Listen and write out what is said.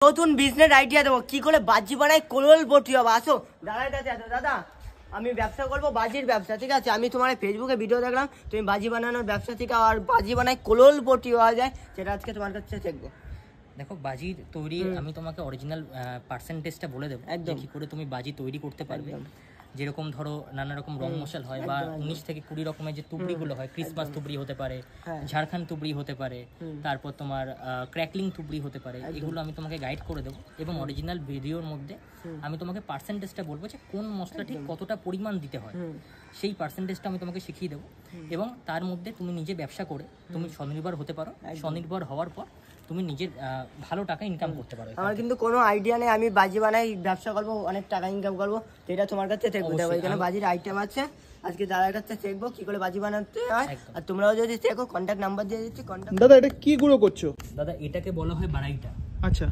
নতুন business idea দেবো, কি করে বাজি বানাই করোড়পতি হবে। আসো দাদা, আমি ব্যবসা করবো বাজির ব্যবসা, ঠিক আছে? আমি তোমার ফেসবুকে ভিডিও দেখলাম তুমি বাজি বানানোর ব্যবসা থেকে আর বাজি বানাই করোড়পতি হওয়া যায়, সেটা আজকে তোমার কাছে দেখবো। দেখো, বাজির তৈরি আমি তোমাকে অরিজিনাল পার্সেন্টেজটা বলে দেবো যে কি করে তুমি বাজি তৈরি করতে পারবে। যেরকম ধরো নানা রকম রং মশাল হয় বা 19 থেকে 20 রকমের যে তুবড়িগুলো হয়, ক্রিসমাস তুবড়ি হতে পারে, ঝাড়খণ্ড তুবড়ি হতে পারে, তারপর তোমার ক্র্যাকলিং তুবড়ি হতে পারে, এগুলো আমি তোমাকে গাইড করে দেবো। এবং অরিজিনাল ভিডিওর মধ্যে আমি তোমাকে পার্সেন্টেজটা বলবো যে কোন মশলা ঠিক কতটা পরিমাণ দিতে হয়, সেই পার্সেন্টেজটা আমি তোমাকে শিখিয়ে দেবো। এবং তার মধ্যে তুমি নিজে ব্যবসা করে তুমি স্বনির্ভর হতে পারো। স্বনির্ভর হওয়ার পর তুমি নিজের ভালো টাকা ইনকাম করতে পারো। আমার কিন্তু কোনো আইডিয়া নেই, আমি বাজি বানাই ব্যবসা করবো, অনেক টাকা ইনকাম করবো, এটা তোমার কাছে দেখবো। এখানে বাজির আইটেম আছে, আজকে দাদার কাছে দেখবো কি করে বাজি বানাতে হয়। আর তোমরাও যদি দেখো, কন্ট্যাক্ট নাম্বার দিয়ে দিচ্ছি। দাদা এটা কি গুঁড়ো করছো? দাদা এটাকে বলা হয় বাড়াইটা। আচ্ছা।